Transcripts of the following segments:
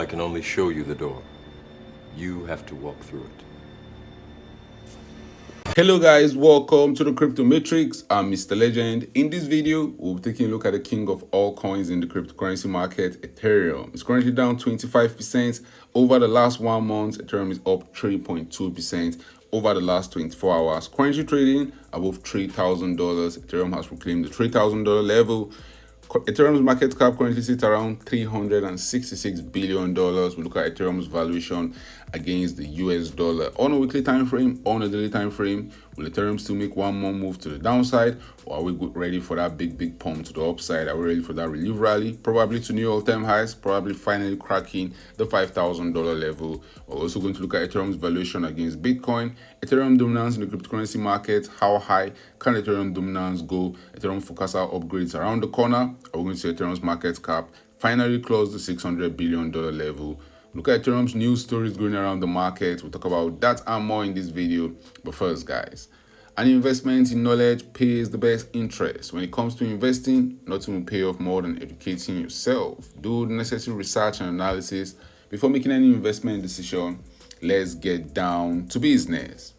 can only show you the door. You have to walk through it. Hello guys, welcome to the Crypto Matrix. I'm Mr. Legend. In this video, we'll be taking a look at the king of all coins in the cryptocurrency market, Ethereum. It's currently down 25%. Over the last 1 month, Ethereum is up 3.2% over the last 24 hours. Currently trading above $3,000. Ethereum has reclaimed the $3,000 level. Ethereum's market cap currently sits around $366 billion. We look at Ethereum's valuation against the US dollar on a weekly time frame, on a daily time frame. Will Ethereum still make one more move to the downside, or are we ready for that big pump to the upside? Are we ready for that relief rally? Probably to new all-time highs, probably finally cracking the $5,000 level. We're also going to look at Ethereum's valuation against Bitcoin, Ethereum dominance in the cryptocurrency market. How high can Ethereum dominance go? Ethereum forecaster upgrades around the corner. Are we going to see Ethereum's market cap finally close the $600 billion level? Look at Ethereum's news stories going around the market. We'll talk about that and more in this video. But first, guys, an investment in knowledge pays the best interest. When it comes to investing, nothing will pay off more than educating yourself. Do the necessary research and analysis before making any investment decision. Let's get down to business.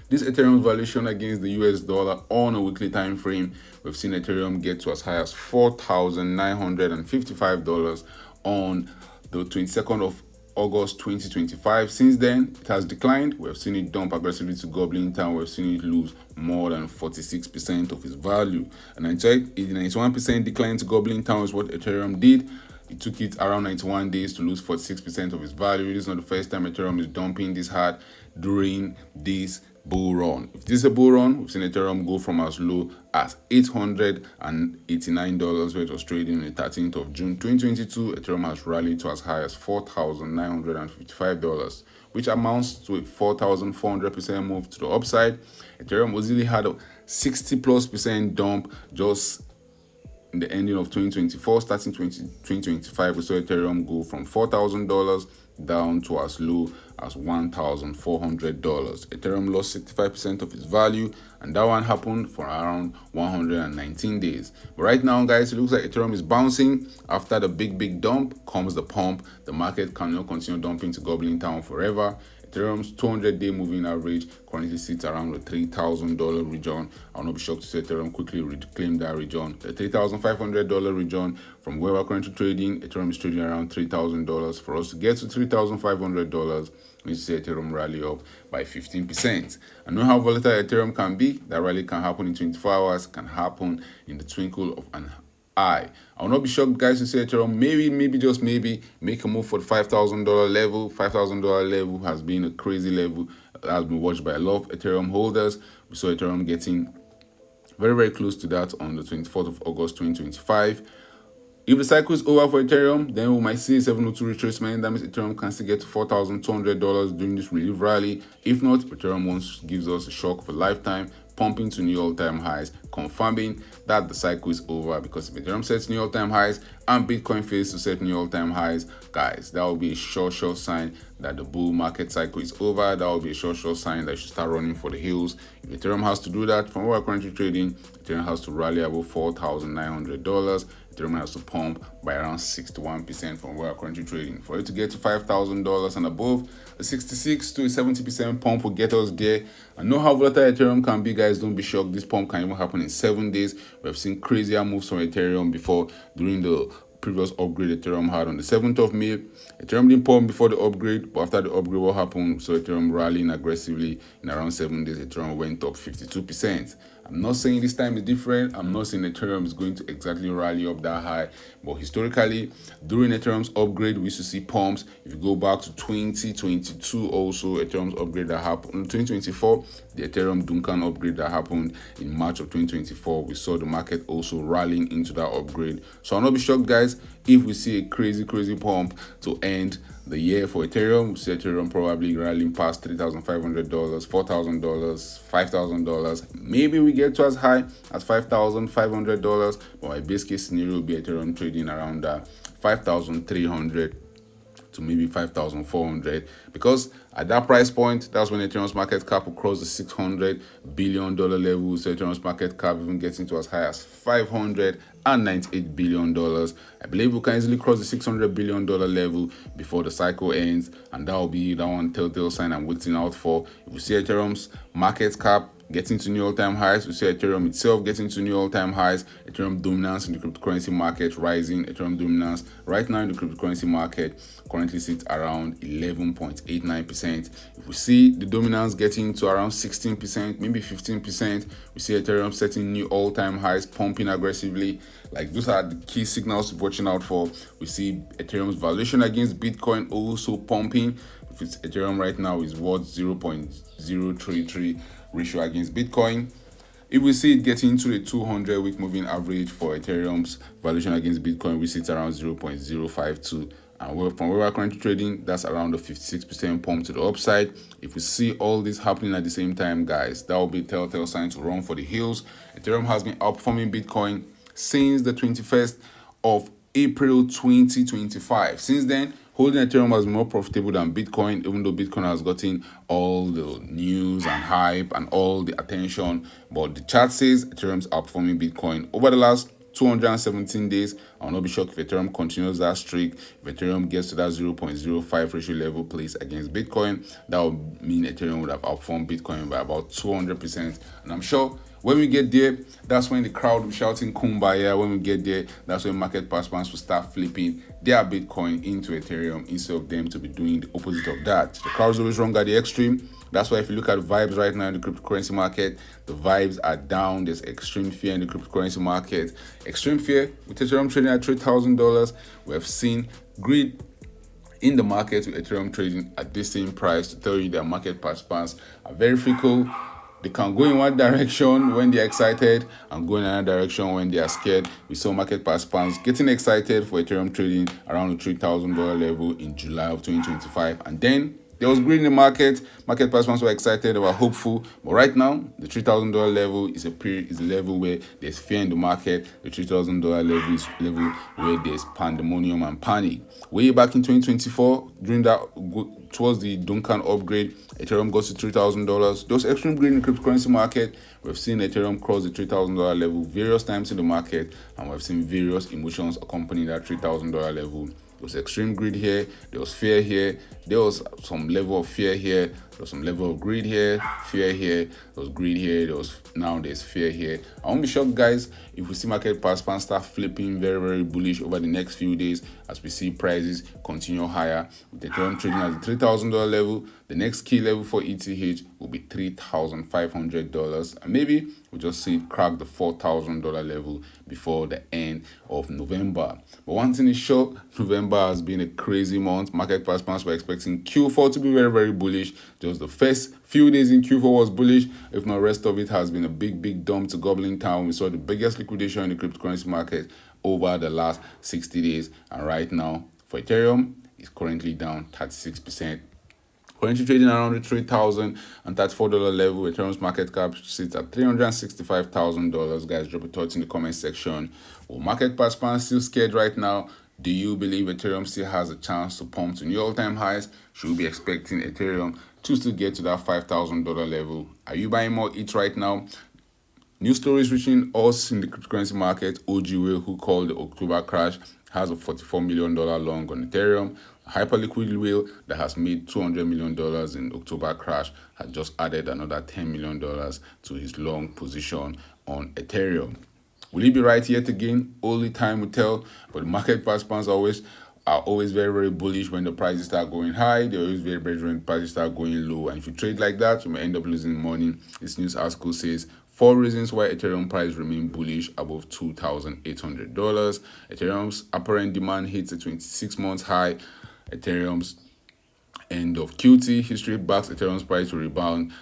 This Ethereum valuation against the US dollar on a weekly time frame, we've seen Ethereum get to as high as $4,955 on the 22nd of August 2025. Since then, it has declined. We've seen it dump aggressively to Goblin Town. We've seen it lose more than 46% of its value. And in fact, 91% decline to Goblin Town is what Ethereum did. It took it around 91 days to lose 46% of its value. It is not the first time Ethereum is dumping this hard during this bull run. If this is a bull run, we've seen Ethereum go from as low as $889 where it was trading on the 13th of June 2022. Ethereum has rallied to as high as $4,955, which amounts to a 4,400% move to the upside. Ethereum easily had a 60+% dump just in the ending of 2024. Starting 2025, we saw Ethereum go from $4,000 down to as low as $1,400. Ethereum lost 65% of its value, and that one happened for around 119 days. But right now, guys, it looks like Ethereum is bouncing. After the big dump comes the pump. The market cannot continue dumping to Goblin Town forever. Ethereum's 200-day moving average currently sits around the $3,000 region. I'll not be shocked to see Ethereum quickly reclaim that region. The $3,500 region from where we're currently trading, Ethereum is trading around $3,000. For us to get to $3,500, we need to see Ethereum rally up by 15%. I know how volatile Ethereum can be. That rally can happen in 24 hours, can happen in the twinkle of an eye. I will not be shocked, guys, to see Ethereum maybe just maybe make a move for the $5,000 level. $5,000 level has been a crazy level that has been watched by a lot of Ethereum holders. We saw Ethereum getting very close to that on the 24th of August 2025. If the cycle is over for Ethereum, then we might see a 702 retracement. That means Ethereum can still get to $4,200 during this relief rally. If not, Ethereum once gives us a shock of a lifetime, pumping to new all-time highs, confirming that the cycle is over. Because if Ethereum sets new all-time highs and Bitcoin fails to set new all-time highs, guys, that will be a sure sign that the bull market cycle is over. That will be a sure sign that you should start running for the hills. If Ethereum has to do that, from where we're currently trading, Ethereum has to rally above $4,900. Ethereum has to pump by around 61% from where we're currently trading. For it to get to $5,000 and above, a 66 to a 70% pump will get us there. And know how volatile Ethereum can be, guys. Don't be shocked. This pump can even happen in 7 days. We've seen crazier moves from Ethereum before during the previous upgrade Ethereum had on the 7th of May. Ethereum didn't pump before the upgrade, but after the upgrade, what happened? So Ethereum rallying aggressively. In around 7 days, Ethereum went up 52%. I'm not saying this time is different. I'm not saying Ethereum is going to exactly rally up that high. But historically, during Ethereum's upgrade, we used to see pumps. If you go back to 2022, also Ethereum's upgrade that happened in 2024, the Ethereum Duncan upgrade that happened in March of 2024, we saw the market also rallying into that upgrade. So I'll not be shocked, guys, if we see a crazy pump to end the year for Ethereum. We see Ethereum probably rallying past $3,500, $4,000, $5,000. Maybe we get to as high as $5,500, but my base case scenario will be Ethereum trading around $5,300 to maybe 5,400, because at that price point, that's when Ethereum's market cap will cross the $600 billion level. So Ethereum's market cap even getting to as high as $598 billion. I believe we can easily cross the $600 billion level before the cycle ends, and that will be that one telltale sign I'm waiting out for. If we see Ethereum's market cap getting to new all-time highs, we see Ethereum itself getting to new all-time highs, Ethereum dominance in the cryptocurrency market rising. Ethereum dominance right now in the cryptocurrency market currently sits around 11.89%. If we see the dominance getting to around 16%, maybe 15%, we see Ethereum setting new all-time highs, pumping aggressively. Like, those are the key signals to be watching out for. We see Ethereum's valuation against Bitcoin also pumping. If it's Ethereum right now is worth 0.033 ratio against Bitcoin. If we see it getting into the 200-week moving average for Ethereum's valuation against Bitcoin, we see it around 0.052. And from where we're currently trading, that's around a 56% pump to the upside. If we see all this happening at the same time, guys, that will be a telltale sign to run for the hills. Ethereum has been outperforming Bitcoin since the 21st of April 2025. Since then, holding Ethereum has been more profitable than Bitcoin, even though Bitcoin has gotten all the news and hype and all the attention. But the chart says Ethereum's outperforming Bitcoin over the last 217 days. I will not be shocked if Ethereum continues that streak. If Ethereum gets to that 0.05 ratio level placed against Bitcoin, that would mean Ethereum would have outperformed Bitcoin by about 200%. And I'm sure when we get there, that's when the crowd will be shouting kumbaya. When we get there, that's when market participants will start flipping their Bitcoin into Ethereum instead of them to be doing the opposite of that. The crowd's always wrong at the extreme. That's why if you look at vibes right now in the cryptocurrency market, the vibes are down. There's extreme fear in the cryptocurrency market. Extreme fear with Ethereum trading at $3,000. We have seen greed in the market with Ethereum trading at this same price to tell you that market participants are very fickle. They can go in one direction when they're excited and go in another direction when they are scared. We saw market participants getting excited for Ethereum trading around the $3,000 level in July of 2025. And then there was greed in the market. Market participants were excited, they were hopeful. But right now, the $3,000 level is a level where there's fear in the market. The $3,000 level is a level where there's pandemonium and panic. Way back in 2024, during that, towards the Duncan upgrade, Ethereum got to $3,000. There was extreme greed in the cryptocurrency market. We've seen Ethereum cross the $3,000 level various times in the market, and we've seen various emotions accompanying that $3,000 level. There was extreme greed here, there was fear here, there was some level of fear here, there was some level of greed here, fear here, there was greed here, now there's fear here. I won't be shocked, guys, if we see market participants start flipping very, very bullish over the next few days as we see prices continue higher. With Ethereum trading at the $3,000 level, the next key level for ETH will be $3,500, and maybe we'll just see it crack the $4,000 level before the end of November. But one thing is sure, November has been a crazy month. Market participants were expecting Q4 to be very, very bullish. Just the first few days in Q4 was bullish. If not, rest of it has been a big, big dump to Goblin Town. We saw the biggest liquidation in the cryptocurrency market over the last 60 days. And right now, for Ethereum, it's currently down 36%. Currently trading around the $3,034 level. Ethereum's market cap sits at $365,000. Guys, drop your thoughts in the comment section. Well, market participants still scared right now. Do you believe Ethereum still has a chance to pump to new all-time highs? Should we be expecting Ethereum to still get to that $5,000 level? Are you buying more ETH right now? New stories reaching us in the cryptocurrency market. OG Whale, who called the October crash, has a $44 million long on Ethereum. A hyperliquid whale that has made $200 million in October crash has just added another $10 million to his long position on Ethereum. Will he be right yet again? Only time will tell. But the market participants are always very, very bullish when the prices start going high. They're always very bearish when the prices start going low. And if you trade like that, you may end up losing money. This news article says 4 reasons why Ethereum price remain bullish above $2,800. Ethereum's apparent demand hits a 26 months high. Ethereum's end of QT history backs Ethereum's price to rebound.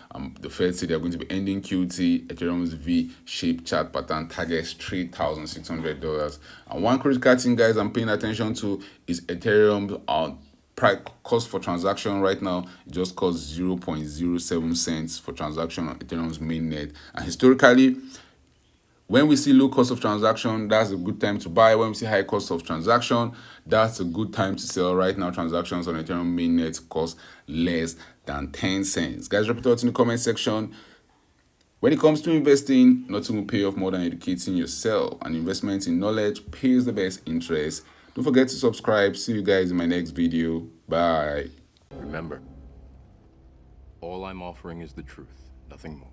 The Fed said they're going to be ending QT. Ethereum's V-shaped chart pattern targets $3,600. And one critical thing, guys, I'm paying attention to is Ethereum's price cost for transaction right now. It just costs 0.07 cents for transaction on Ethereum's mainnet. And historically, When we see low cost of transaction, that's a good time to buy. When we see high cost of transaction, that's a good time to sell. Right now, transactions on Ethereum mainnet cost less than 10 cents. Guys, drop it out in the comment section. When it comes to investing, nothing will pay off more than educating yourself. And investment in knowledge pays the best interest. Don't forget to subscribe. See you guys in my next video. Bye. Remember, all I'm offering is the truth, nothing more.